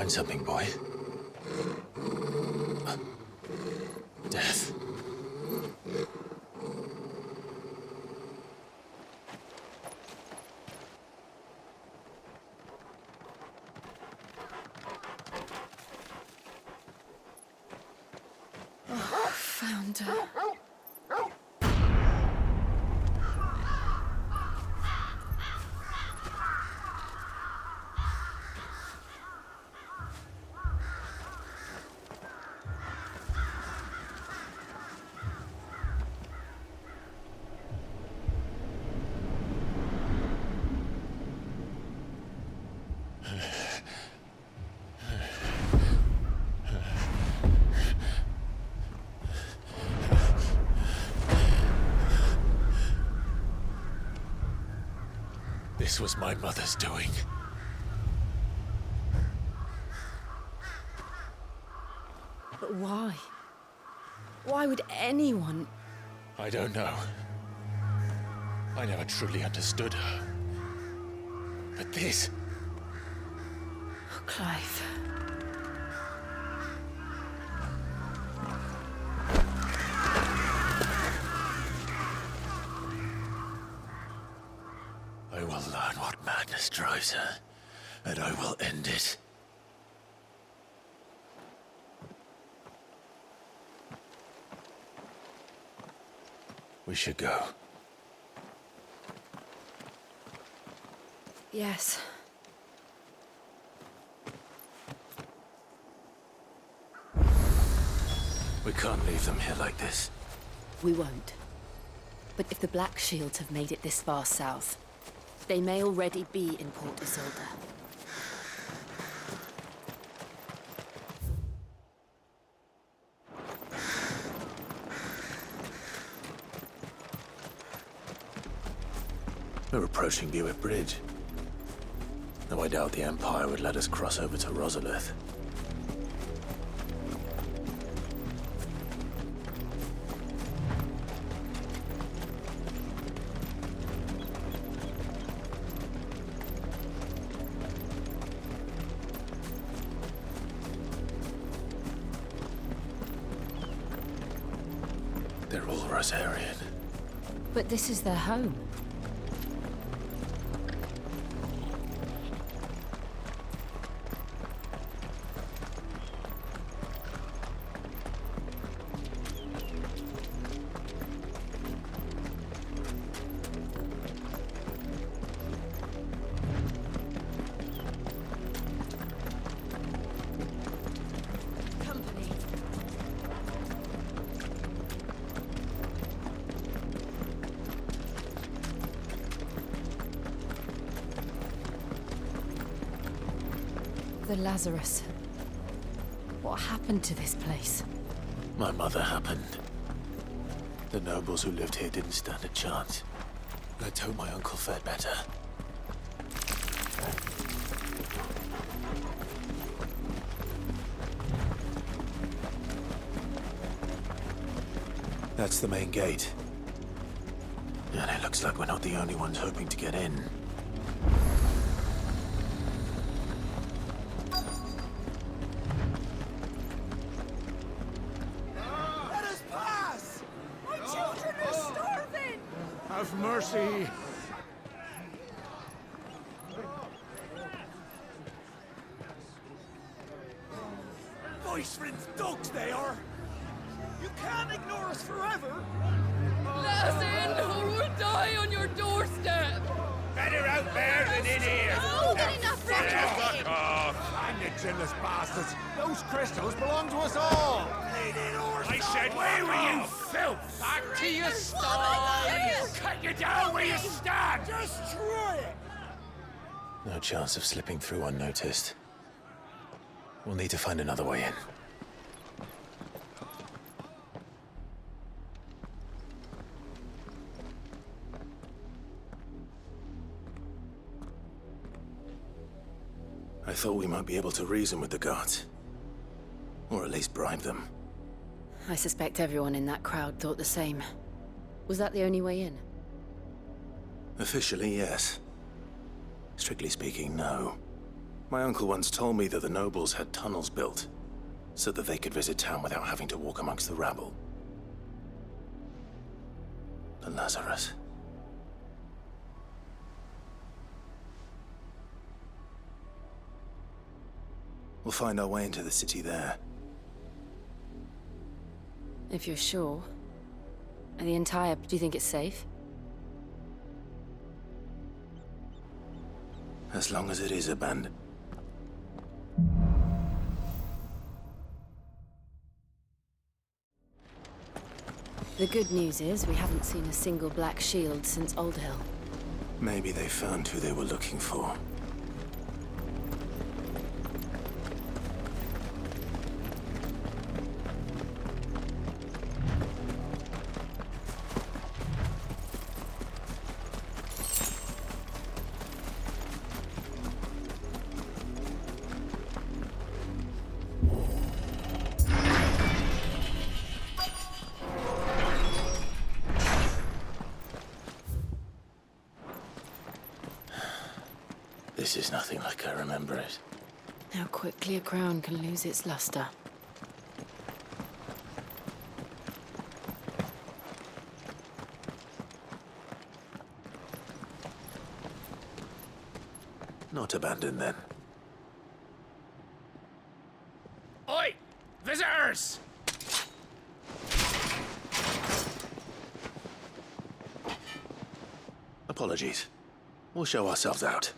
Find something, boy. Death. Oh, found her. This was my mother's doing. But why? Why would anyone... I don't know. I never truly understood her. But this... Oh, Clive. I will learn what madness drives her, and I will end it. We should go. Yes. We can't leave them here like this. We won't. But if the Black Shields have made it this far south, they may already be in Port Isolde. We're approaching Buick Bridge. Though I doubt the Empire would let us cross over to Rosalith. They're all Rosarian. But this is their home. The Lazarus. What happened to this place? My mother happened. The nobles who lived here didn't stand a chance. Let's hope my uncle fared better. That's the main gate. And it looks like we're not the only ones hoping to get in. Have mercy! Voice-ridden dogs they are! You can't ignore us forever! Let us in, or we'll die on your doorstep! Better out there than in here! Oh, get enough for Fuck off! I'm the chinless bastards! Those crystals belong to us all! I said, where were you, filth? Back to your stall! Cut you down where you stand! Destroy it! No chance of slipping through unnoticed. We'll need to find another way in. I thought we might be able to reason with the guards. Or at least bribe them. I suspect everyone in that crowd thought the same. Was that the only way in? Officially, yes. Strictly speaking, no. My uncle once told me that the nobles had tunnels built, so that they could visit town without having to walk amongst the rabble. The Lazarus. We'll find our way into the city there. If you're sure. And the entire... Do you think it's safe? As long as it is abandoned. The good news is we haven't seen a single black shield since Old Hill. Maybe they found who they were looking for. This is nothing like I remember it. How quickly a crown can lose its luster. Not abandoned then. Oi! Visitors! Apologies. We'll show ourselves out.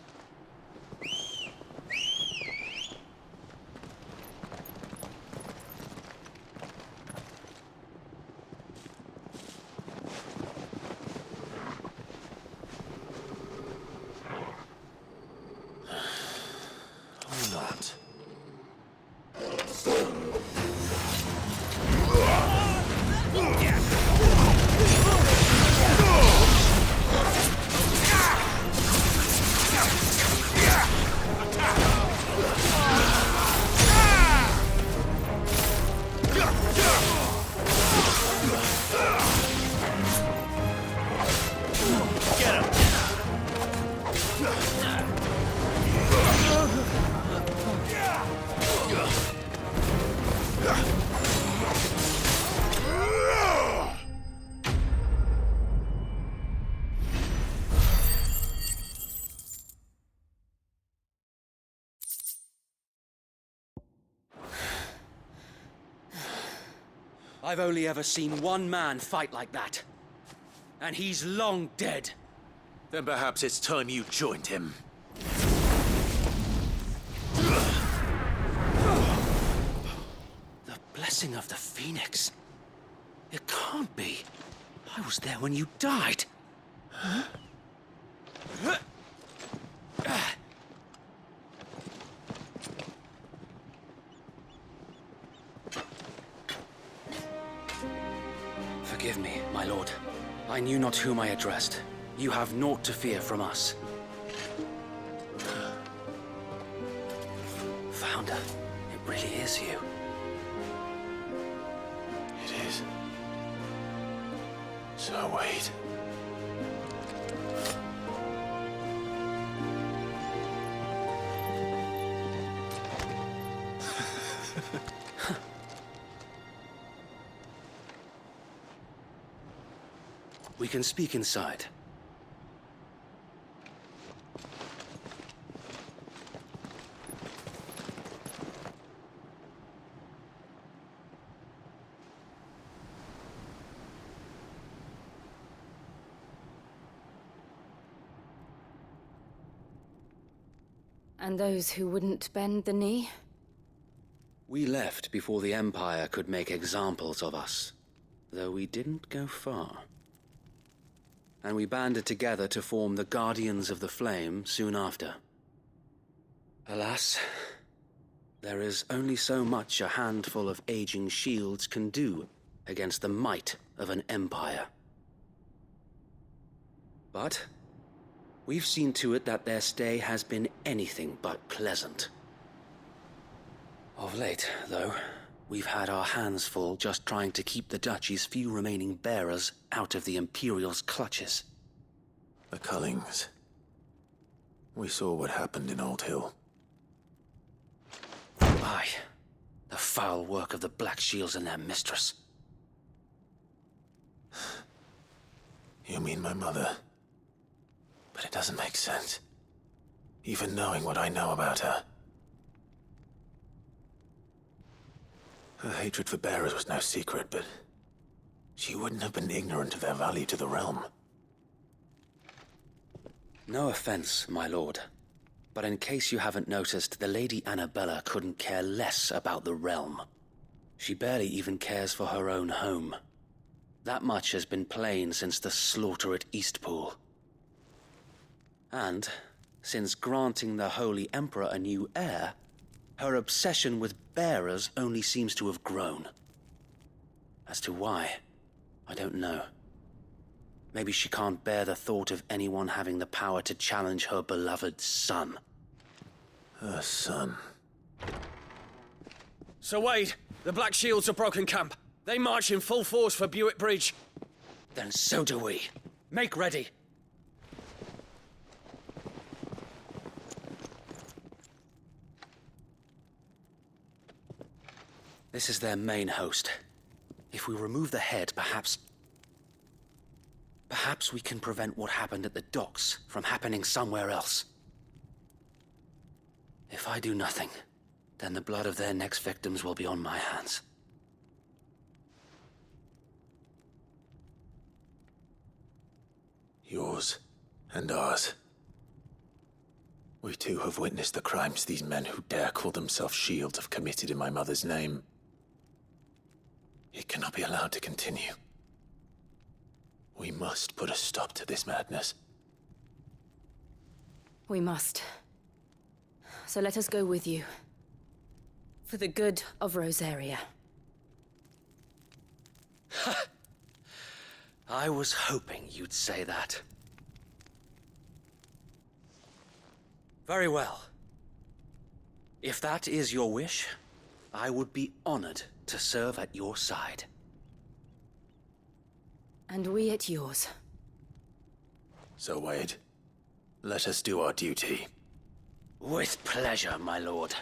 Or not. I've only ever seen one man fight like that. And he's long dead. Then perhaps it's time you joined him. The blessing of the Phoenix. It can't be. I was there when you died. Forgive me, my lord. I knew not whom I addressed. You have naught to fear from us. Founder, it really is you. It is. So wait. We can speak inside. And those who wouldn't bend the knee? We left before the Empire could make examples of us, though we didn't go far. And we banded together to form the Guardians of the Flame soon after. Alas, there is only so much a handful of aging shields can do against the might of an empire. But we've seen to it that their stay has been anything but pleasant. Of late, though, we've had our hands full just trying to keep the Duchy's few remaining bearers out of the Imperial's clutches. The Cullings. We saw what happened in Old Hill. foul work of the Black Shields and their mistress. You mean my mother? But it doesn't make sense. Even knowing what I know about her. Her hatred for bearers was no secret, but she wouldn't have been ignorant of their value to the realm. No offense, my lord. But in case you haven't noticed, the Lady Annabella couldn't care less about the realm. She barely even cares for her own home. That much has been plain since the slaughter at Eastpool. And, since granting the Holy Emperor a new heir, her obsession with bearers only seems to have grown. As to why, I don't know. Maybe she can't bear the thought of anyone having the power to challenge her beloved son. Her son. Sir Wade, the Black Shields have broken camp. They march in full force for Buick Bridge. Then so do we. Make ready. This is their main host. If we remove the head, perhaps we can prevent what happened at the docks from happening somewhere else. If I do nothing, then the blood of their next victims will be on my hands. Yours and ours. We too have witnessed the crimes these men who dare call themselves shields have committed in my mother's name. It cannot be allowed to continue. We must put a stop to this madness. We must. So let us go with you. For the good of Rosaria. I was hoping you'd say that. Very well. If that is your wish, I would be honored to serve at your side. And we at yours. So, Wade, let us do our duty. With pleasure, my lord.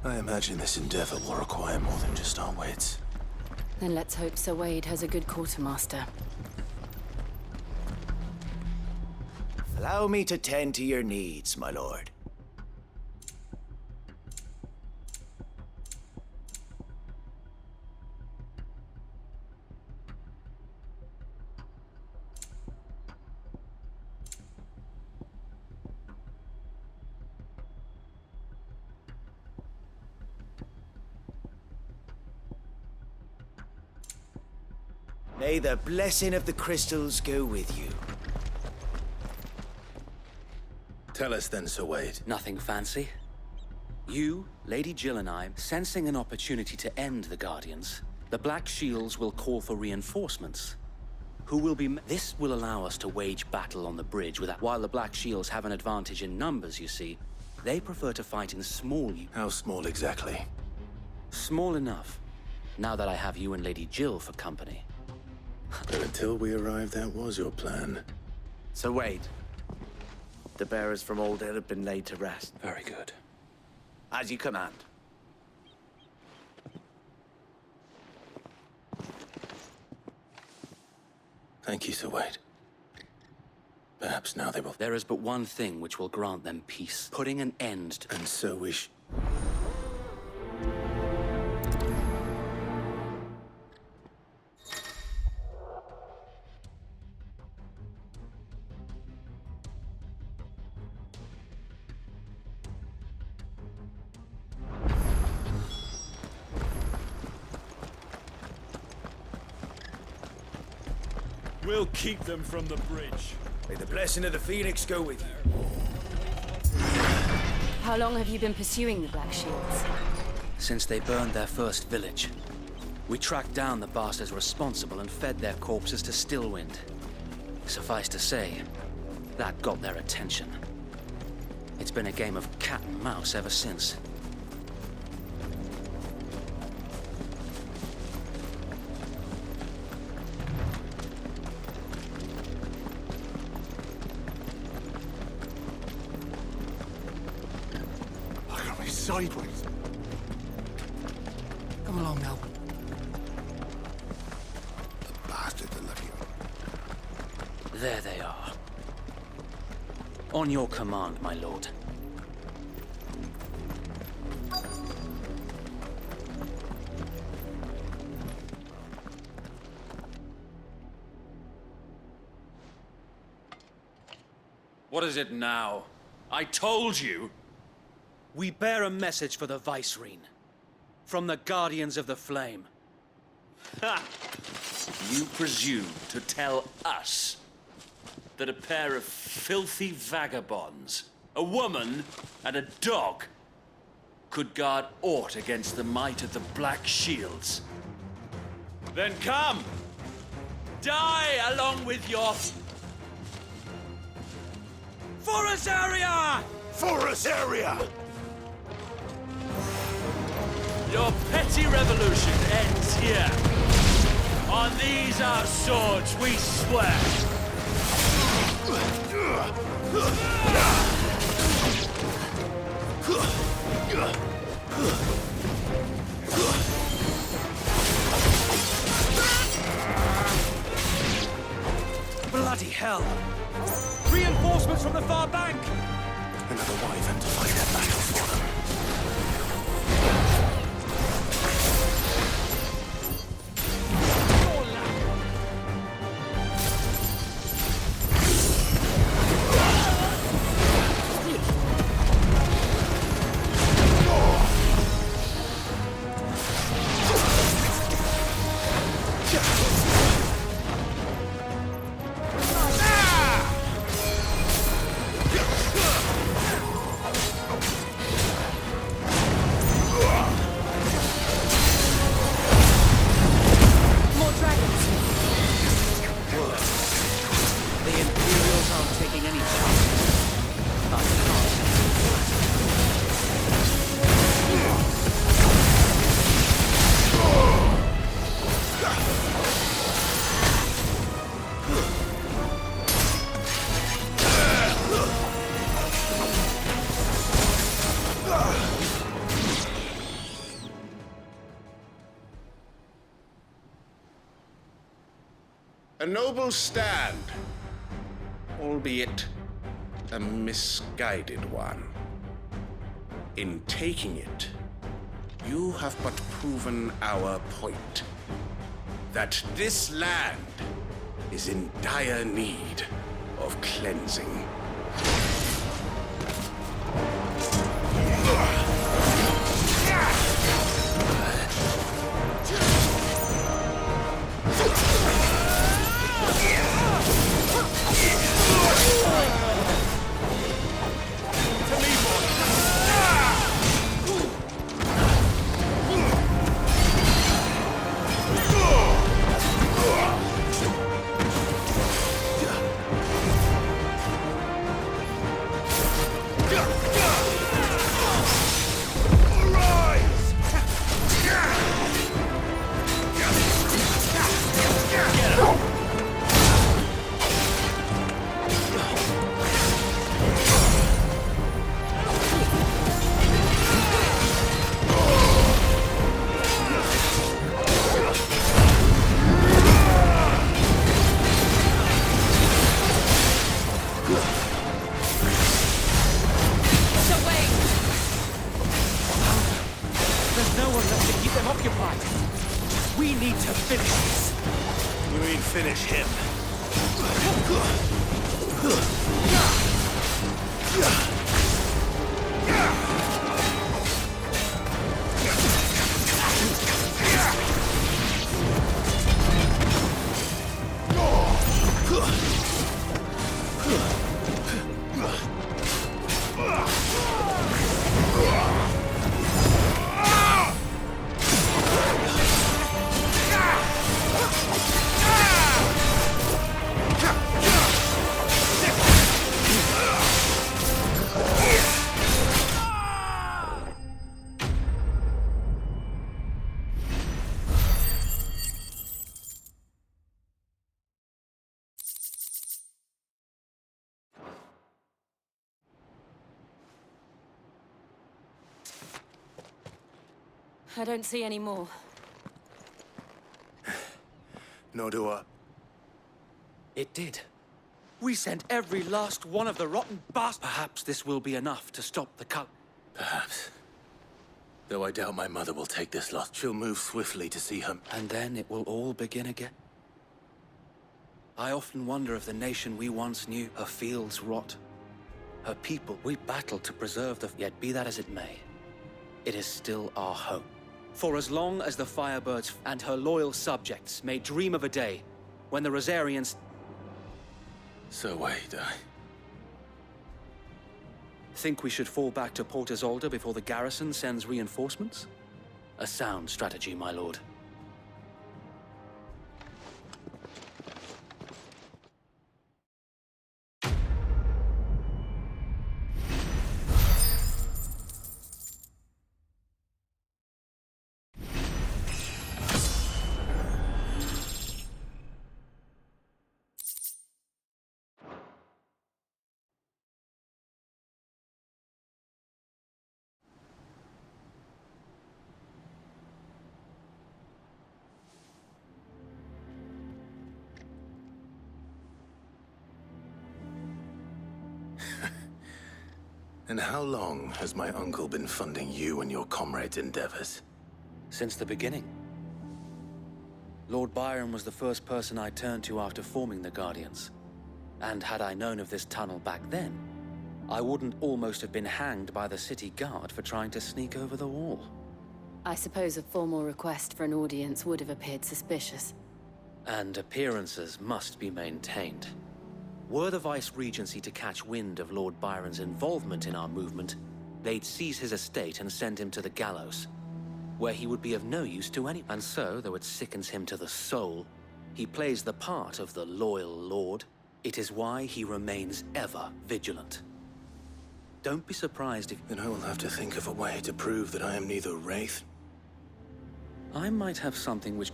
I imagine this endeavor will require more than just our wits. Then let's hope Sir Wade has a good quartermaster. Allow me to tend to your needs, my lord. May the blessing of the crystals go with you. Tell us then, Sir Wade. Nothing fancy. You, Lady Jill and I, sensing an opportunity to end the Guardians, the Black Shields will call for reinforcements. This will allow us to wage battle on the bridge while the Black Shields have an advantage in numbers, you see. They prefer to fight in small... How small exactly? Small enough. Now that I have you and Lady Jill for company. But until we arrived, that was your plan. So Wade, the bearers from Old Hill have been laid to rest. Very good. As you command. Thank you, Sir Wade. Perhaps now they will... There is but one thing which will grant them peace. Putting an end to... And so we We'll keep them from the bridge. May the blessing of the Phoenix go with you. How long have you been pursuing the Black Shields? Since they burned their first village. We tracked down the bastards responsible and fed their corpses to Stillwind. Suffice to say, that got their attention. It's been a game of cat and mouse ever since. sideways. Come along now. The bastards are lucky. There they are. On your command, my lord. What is it now? I told you! We bear a message for the Vicereine. From the Guardians of the Flame. Ha! You presume to tell us that a pair of filthy vagabonds, a woman and a dog, could guard aught against the might of the Black Shields? Then come! Die along with your... Forest area! Forest area! Your petty revolution ends here. On these our swords we swear. Bloody hell! Reinforcements from the far bank! Another wyvern to fight that battle for them. A noble stand, albeit a misguided one. In taking it, you have but proven our point, that this land is in dire need of cleansing. I don't see any more. Nor do I. It did. We sent every last one of the rotten bastards. Perhaps this will be enough to stop the cult. Perhaps. Though I doubt my mother will take this loss. She'll move swiftly to see her. And then it will all begin again. I often wonder if the nation we once knew, her fields rot, her people, we battled to preserve the... Yet be that as it may, it is still our home. For as long as the Firebirds and her loyal subjects may dream of a day when the Rosarians... So wait, Think we should fall back to Port Isolde before the garrison sends reinforcements? A sound strategy, my lord. And how long has my uncle been funding you and your comrades' endeavors? Since the beginning. Lord Byron was the first person I turned to after forming the Guardians. And had I known of this tunnel back then, I wouldn't almost have been hanged by the city guard for trying to sneak over the wall. I suppose a formal request for an audience would have appeared suspicious. And appearances must be maintained. Were the Vice-Regency to catch wind of Lord Byron's involvement in our movement, they'd seize his estate and send him to the gallows, where he would be of no use to any. And so, though it sickens him to the soul, he plays the part of the loyal lord. It is why he remains ever vigilant. Don't be surprised if... Then I will have to think of a way to prove that I am neither wraith... I might have something which...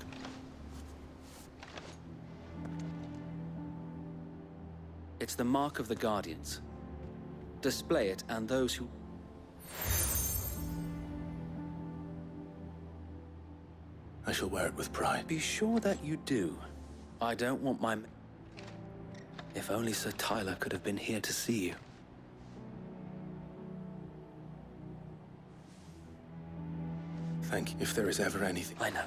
It's the mark of the Guardians. Display it, and those who... I shall wear it with pride. Be sure that you do. I don't want my... If only Sir Tyler could have been here to see you. Thank you, if there is ever anything... I know.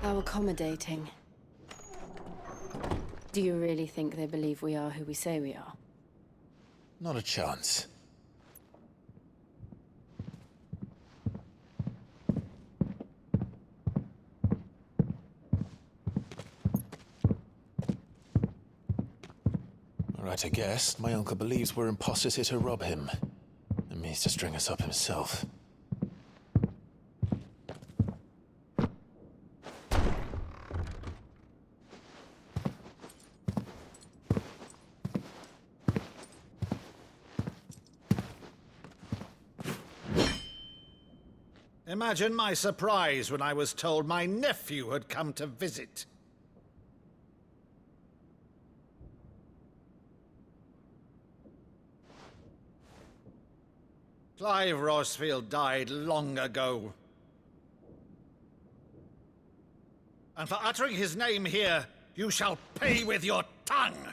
How accommodating. Do you really think they believe we are who we say we are? Not a chance. Right, I guess. My uncle believes we're imposters here to rob him. And means to string us up himself. Imagine my surprise when I was told my nephew had come to visit. Clive Rosfield died long ago. And for uttering his name here, you shall pay with your tongue!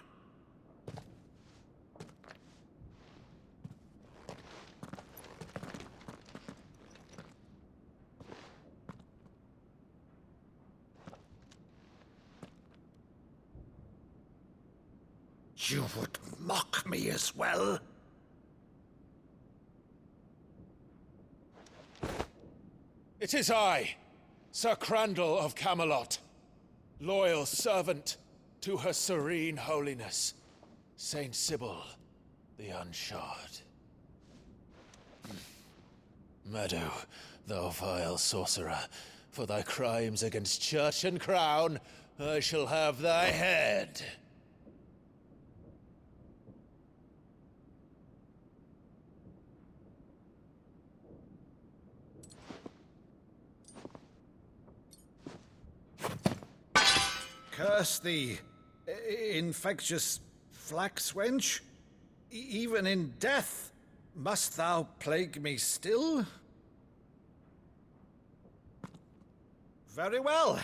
You would mock me as well? It is I, Sir Crandall of Camelot, loyal servant to her serene holiness, Saint Sybil the Unshod. Meadow, thou vile sorcerer, For thy crimes against church and crown, I shall have thy head. Curse thee, infectious flax wench. Even in death, must thou plague me still? Very well.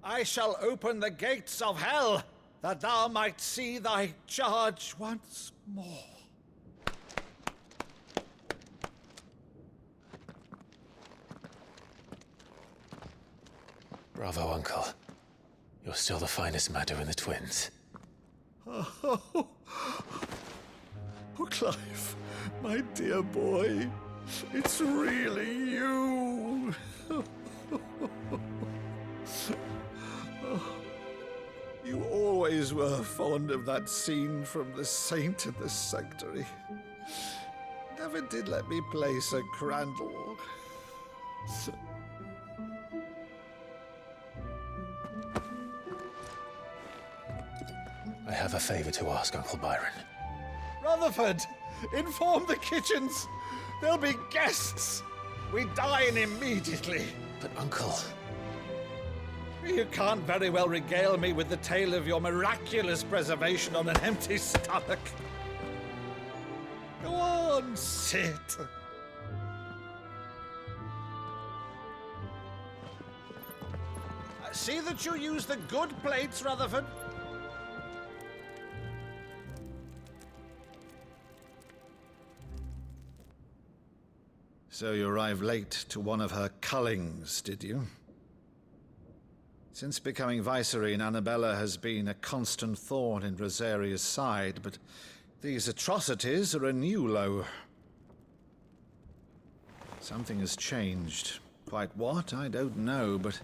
I shall open the gates of hell, that thou might see thy charge once more. Bravo, Uncle. You're still the finest Maddo in the twins. Oh, Clive, my dear boy, it's really you. You always were fond of that scene from The Saint in the Sanctuary. Never did let me play Sir Crandall. I have a favor to ask, Uncle Byron. Rutherford, inform the kitchens. There'll be guests. We dine immediately. But, Uncle... You can't very well regale me with the tale of your miraculous preservation on an empty stomach. Go on, sit. See that you use the good plates, Rutherford. So you arrived late to one of her cullings, did you? Since becoming Vicereine, Annabella has been a constant thorn in Rosaria's side, but these atrocities are a new low. Something has changed. Quite what, I don't know, but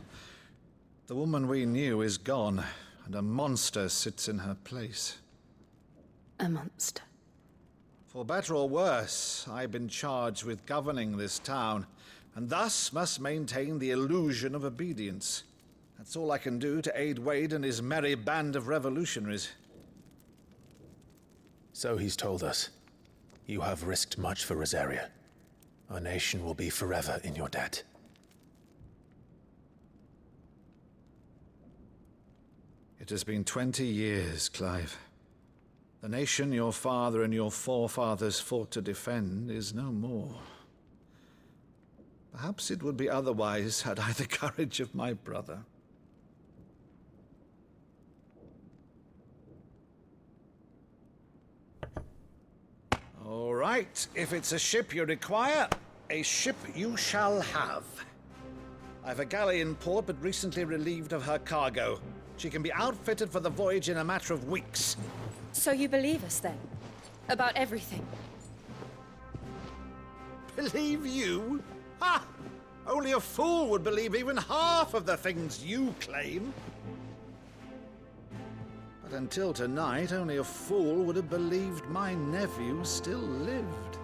the woman we knew is gone, and a monster sits in her place. A monster. For better or worse, I've been charged with governing this town, and thus must maintain the illusion of obedience. That's all I can do to aid Wade and his merry band of revolutionaries. So he's told us. You have risked much for Rosaria. Our nation will be forever in your debt. It has been 20 years, Clive. The nation your father and your forefathers fought to defend is no more. Perhaps it would be otherwise had I the courage of my brother. All right, if it's a ship you require, a ship you shall have. I've a galley in port, but recently relieved of her cargo. She can be outfitted for the voyage in a matter of weeks. So you believe us then? About everything? Believe you? Ha! Only a fool would believe even half of the things you claim. But until tonight, only a fool would have believed my nephew still lived.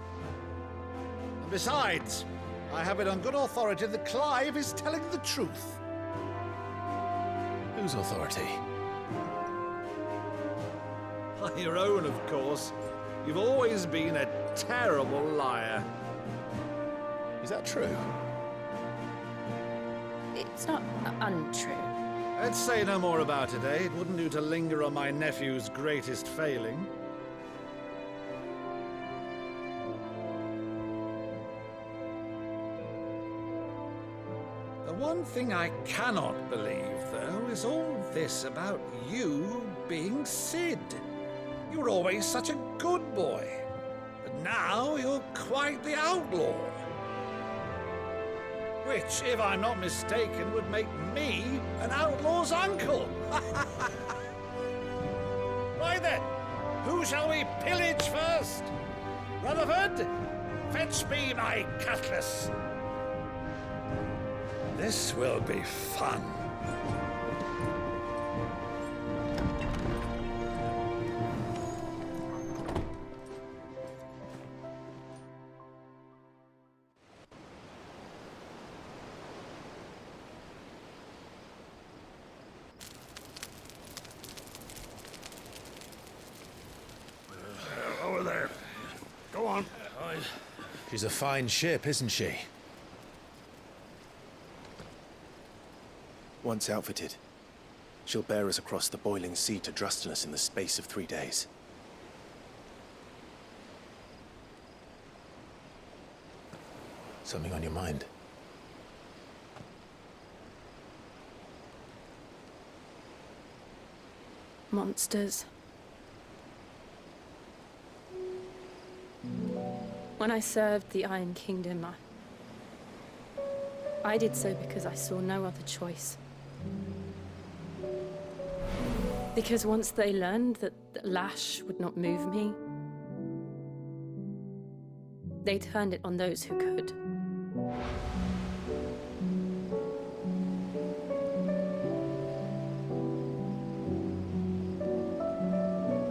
And besides, I have it on good authority that Clive is telling the truth. Whose authority? Your own, of course. You've always been a terrible liar. Is that true? It's not untrue. Let's say no more about it, eh? It wouldn't do to linger on my nephew's greatest failing. The one thing I cannot believe, though, is all this about you being Sid. You were always such a good boy, but now you're quite the outlaw. Which, if I'm not mistaken, would make me an outlaw's uncle. Right then, who shall we pillage first? Rutherford, fetch me my cutlass. This will be fun. She's a fine ship, isn't she? Once outfitted, she'll bear us across the boiling sea to Drustinus in the space of 3 days. Something on your mind? Monsters. When I served the Iron Kingdom, I did so because I saw no other choice. Because once they learned that the lash would not move me, they turned it on those who could.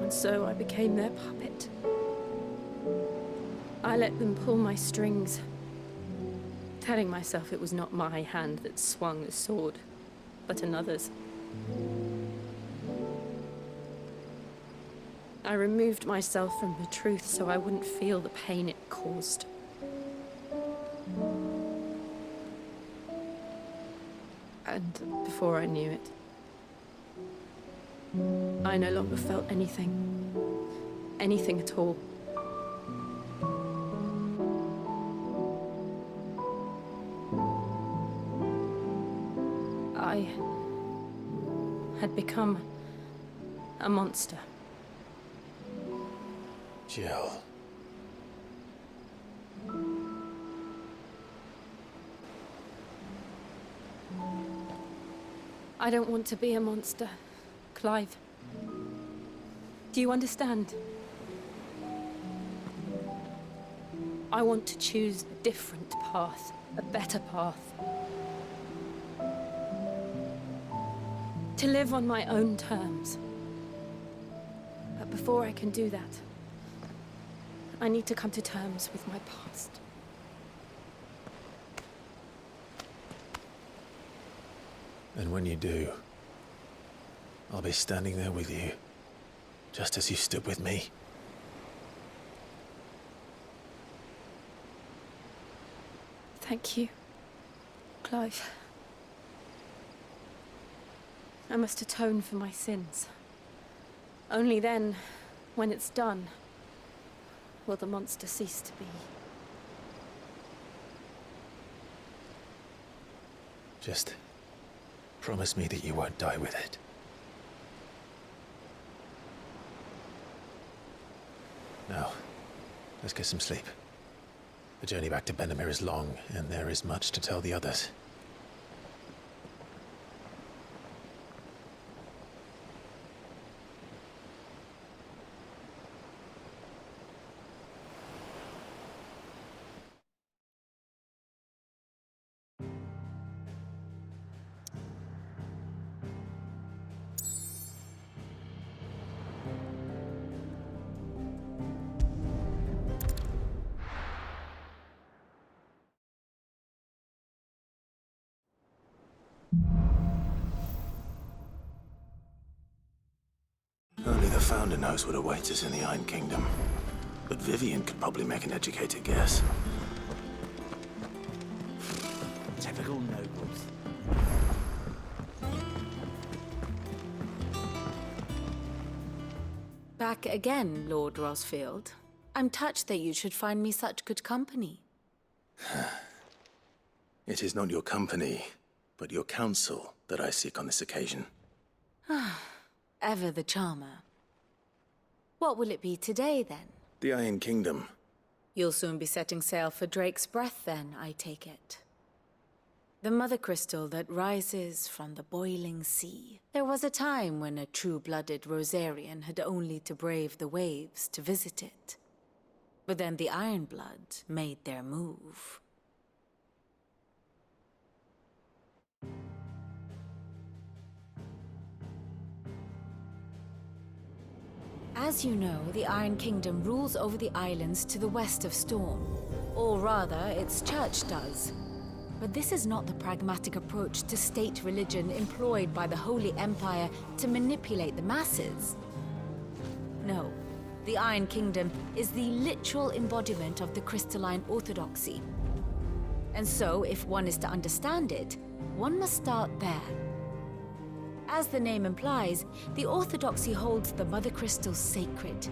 And so I became their puppet. I let them pull my strings, telling myself it was not my hand that swung the sword, but another's. I removed myself from the truth so I wouldn't feel the pain it caused. And before I knew it, I no longer felt anything. Anything at all. I had become a monster. Jill. I don't want to be a monster, Clive. Do you understand? I want to choose a different path, a better path. To live on my own terms. But before I can do that, I need to come to terms with my past. And when you do, I'll be standing there with you, just as you stood with me. Thank you, Clive. I must atone for my sins. Only then, when it's done, will the monster cease to be. Just promise me that you won't die with it. Now, let's get some sleep. The journey back to Benamir is long, and there is much to tell the others. Only the Founder knows what awaits us in the Iron Kingdom. But Vivian could probably make an educated guess. Typical nobles. Back again, Lord Rosfield. I'm touched that you should find me such good company. It is not your company, but your counsel that I seek on this occasion. Ever the charmer. What will it be today, then? The Iron Kingdom. You'll soon be setting sail for Drake's Breath, then, I take it. The mother crystal that rises from the boiling sea. There was a time when a true-blooded Rosarian had only to brave the waves to visit it. But then the Ironblood made their move. As you know, the Iron Kingdom rules over the islands to the west of Storm. Or rather, its church does. But this is not the pragmatic approach to state religion employed by the Holy Empire to manipulate the masses. No, The Iron Kingdom is the literal embodiment of the crystalline orthodoxy. And so, if one is to understand it, one must start there. As the name implies, the orthodoxy holds the Mother Crystals sacred,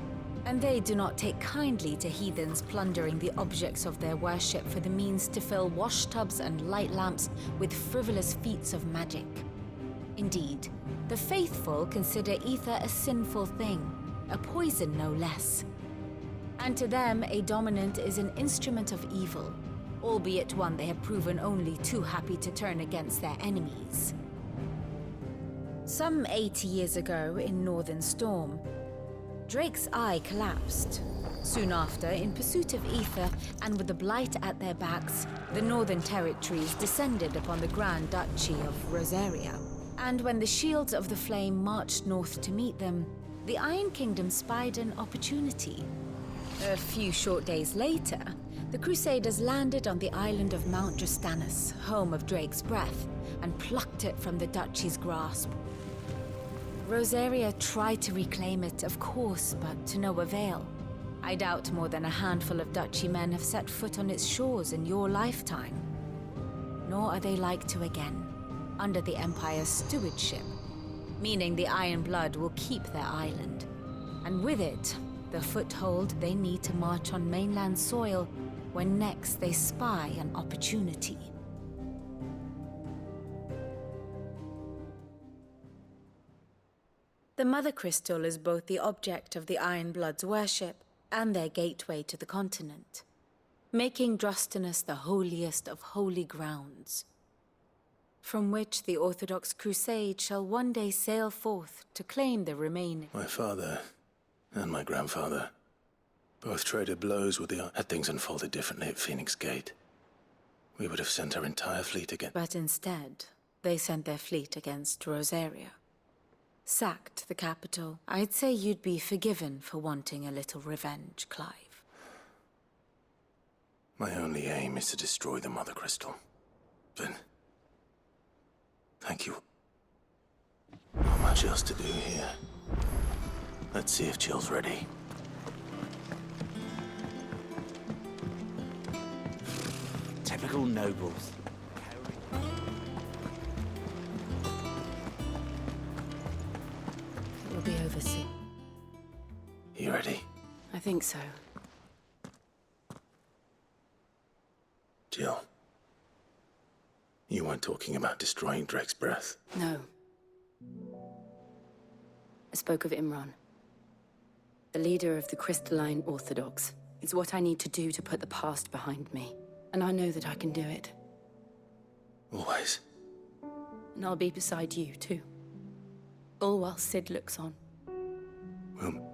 and they do not take kindly to heathens plundering the objects of their worship for the means to fill washtubs and light lamps with frivolous feats of magic. Indeed, the faithful consider ether a sinful thing, a poison no less. And to them, a dominant is an instrument of evil, albeit one they have proven only too happy to turn against their enemies. Some 80 years ago in Northern Storm, Drake's eye collapsed. Soon after, in pursuit of ether and with the Blight at their backs, the Northern Territories descended upon the Grand Duchy of Rosaria. And when the Shields of the Flame marched north to meet them, the Iron Kingdom spied an opportunity. A few short days later, the Crusaders landed on the island of Mount Justanus, home of Drake's breath, and plucked it from the duchy's grasp. Rosaria tried to reclaim it, of course, but to no avail. I doubt more than a handful of duchy men have set foot on its shores in your lifetime. Nor are they like to again, under the Empire's stewardship, meaning the Iron Blood will keep their island, and with it, the foothold they need to march on mainland soil when next they spy an opportunity. The Mother Crystal is both the object of the Iron Blood's worship and their gateway to the continent, making Drustanus the holiest of holy grounds, from which the Orthodox Crusade shall one day sail forth to claim the remaining. My father and my grandfather both traded blows with the... Had things unfolded differently at Phoenix Gate, we would have sent our entire fleet again. But instead, they sent their fleet against Rosaria. Sacked the capital. I'd say you'd be forgiven for wanting a little revenge, Clive. My only aim is to destroy the Mother Crystal. Then... thank you. Not much else to do here. Let's see if Jill's ready. Typical nobles. It will be over soon. You ready? I think so. Jill. You weren't talking about destroying Drake's breath. No. I spoke of Imran, the leader of the Crystalline Orthodox. It's what I need to do to put the past behind me. And I know that I can do it. Always. And I'll be beside you, too. All while Sid looks on. Well...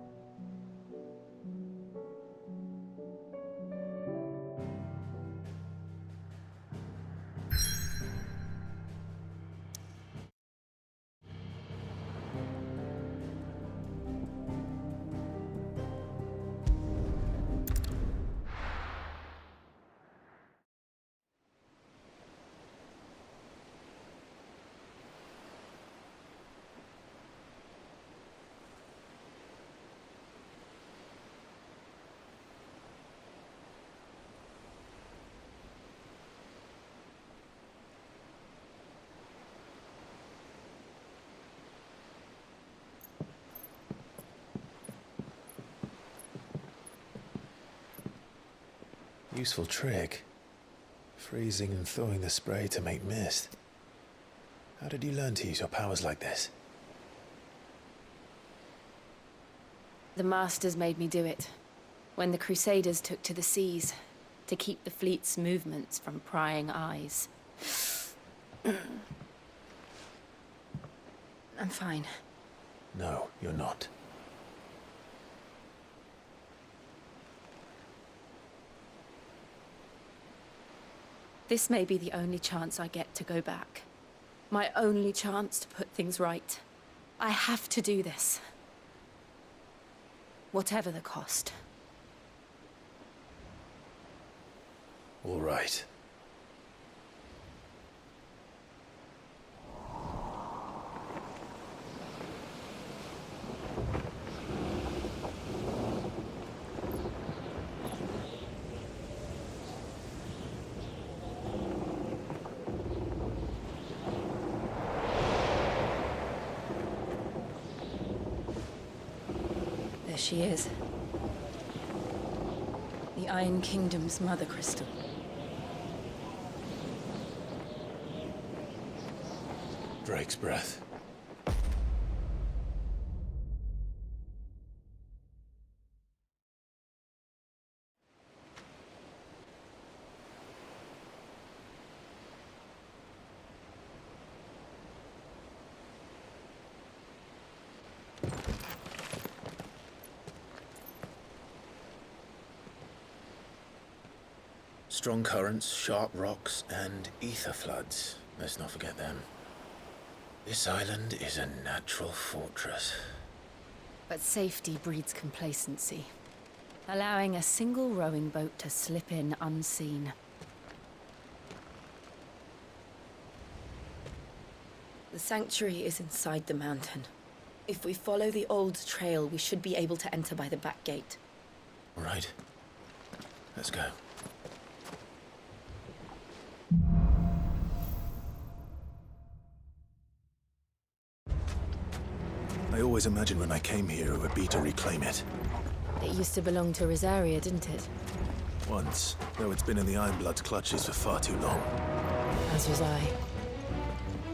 Useful trick. Freezing and thawing the spray to make mist. How did you learn to use your powers like this? The Masters made me do it. When the Crusaders took to the seas, to keep the fleet's movements from prying eyes. I'm fine. No, you're not. This may be the only chance I get to go back. My only chance to put things right. I have to do this. Whatever the cost. All right. she is. The Iron Kingdom's Mother Crystal. Drake's breath. Strong currents, sharp rocks, and ether floods. Let's not forget them. This island is a natural fortress. But safety breeds complacency, allowing a single rowing boat to slip in unseen. The sanctuary is inside the mountain. If we follow the old trail, we should be able to enter by the back gate. All right. Let's go. I always imagined when I came here it would be to reclaim it. It used to belong to Rosaria, didn't it? Once, though it's been in the Ironblood's clutches for far too long. As was I.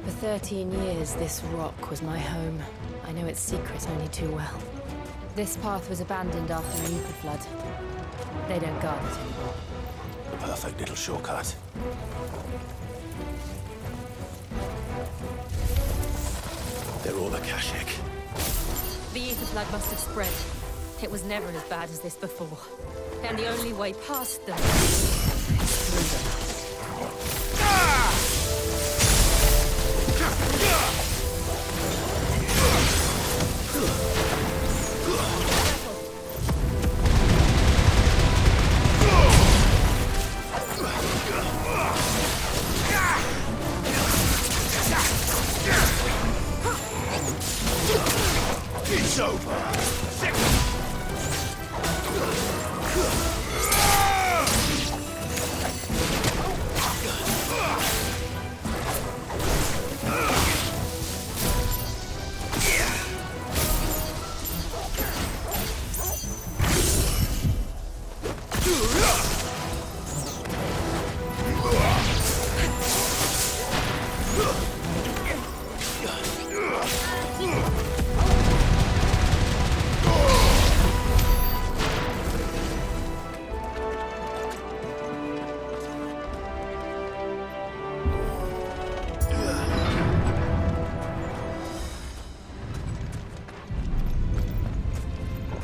For 13 years, this rock was my home. I know its secrets only too well. This path was abandoned after the ether flood. They don't guard it anymore. The perfect little shortcut. They're all Akashic. The ether flood must have spread. It was never as bad as this before. And the only way past them is through them. It's over.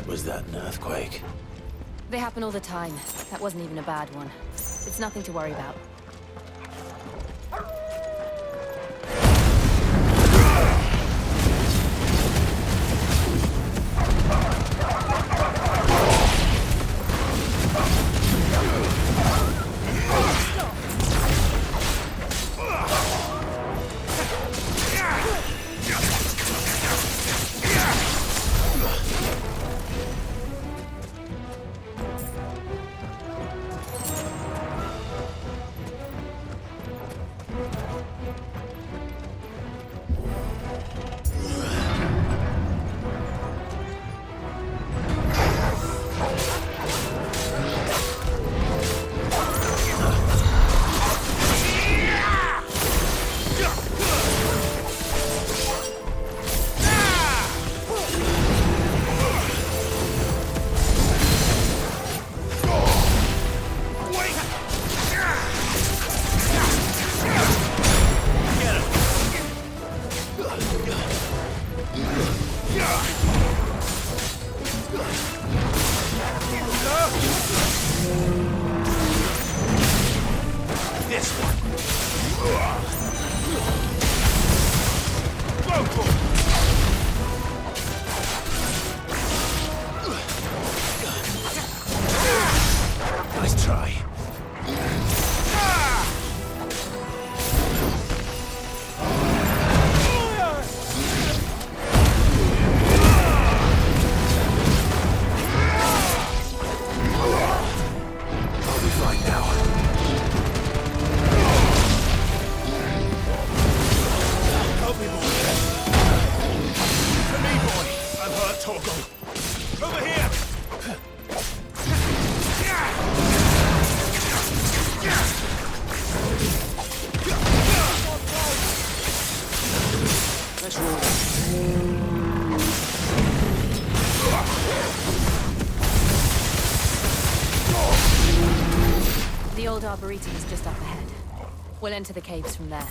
Was that an earthquake? They happen all the time. That wasn't even a bad one. It's nothing to worry about. old Arboretum is just up ahead. We'll enter the caves from there.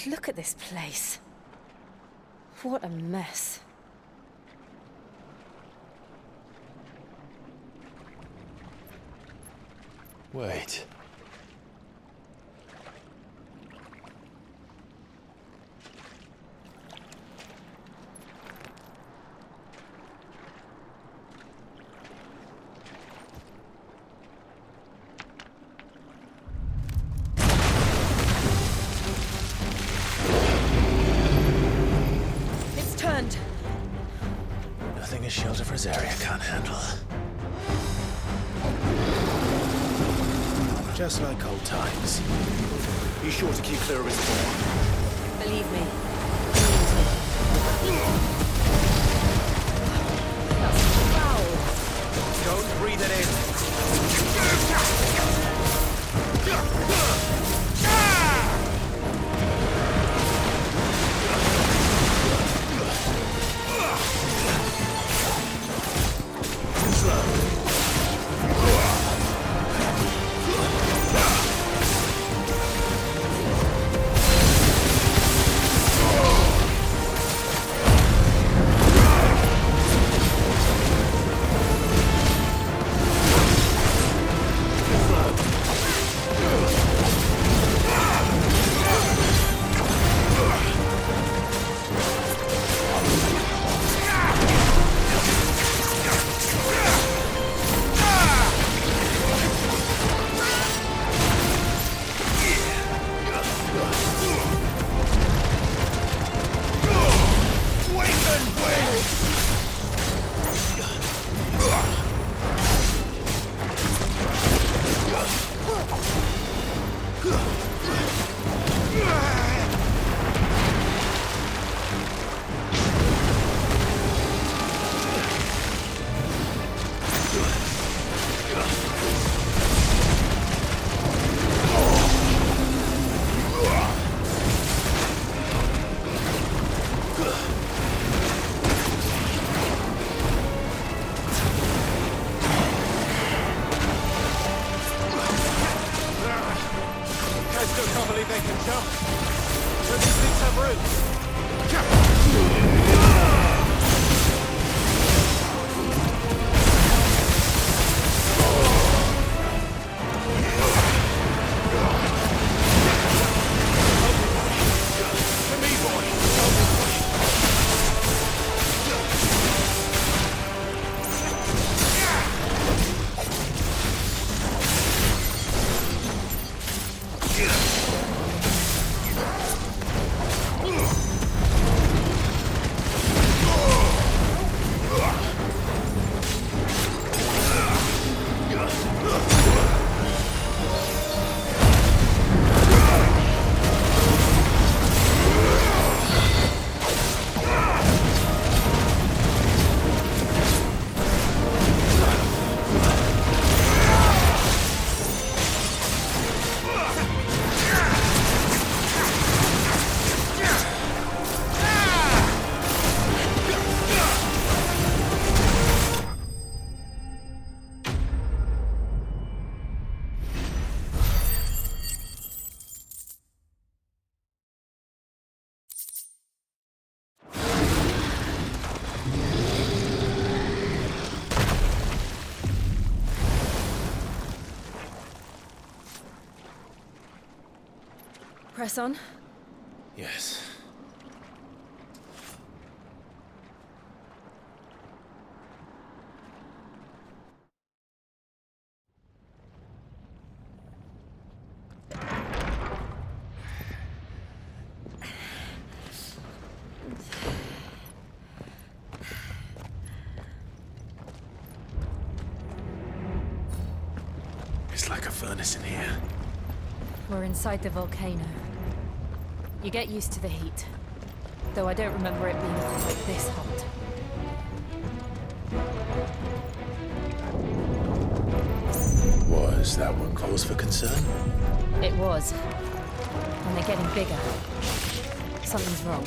Look at this place. What a mess. Wait. Nothing a shield of Rosaria can't handle. Just like old times. You sure to keep clear of his spawn? Believe me. Don't breathe it in. Press on. Yes. It's like a furnace in here. We're inside the volcano. You get used to the heat. Though I don't remember it being quite this hot. Was that one cause for concern? It was. And they're getting bigger. Something's wrong.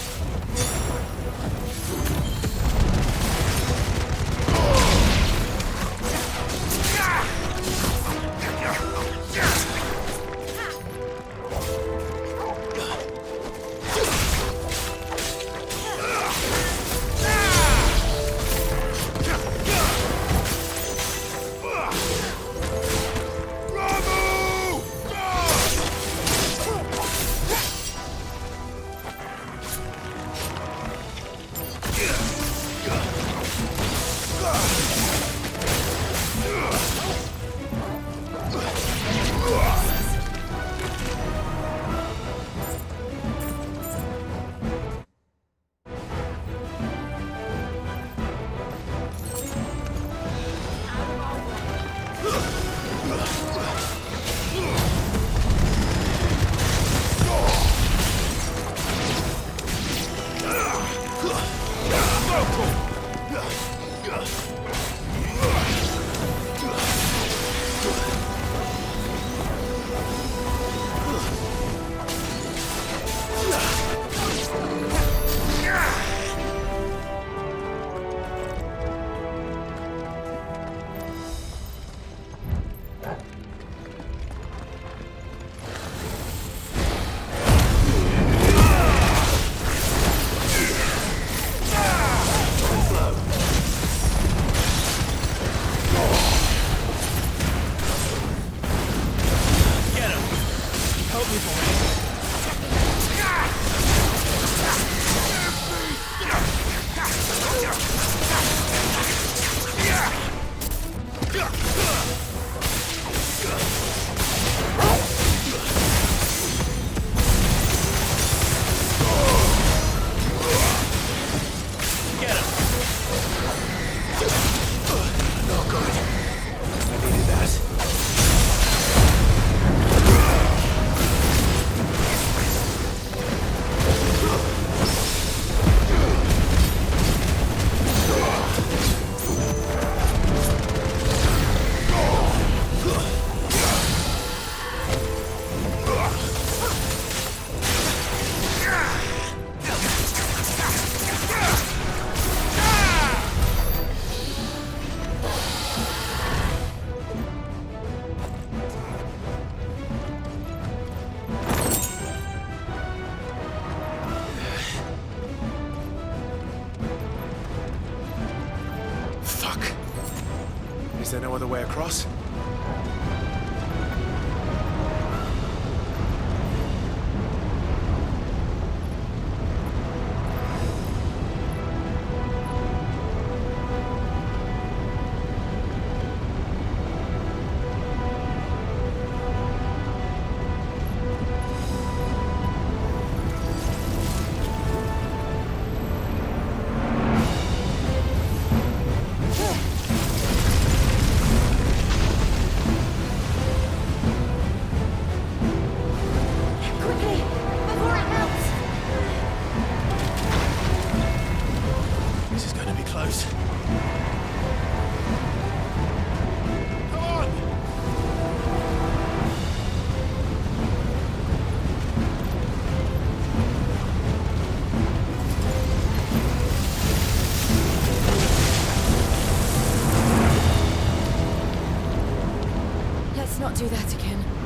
Is there no other way across? Let's not do that again.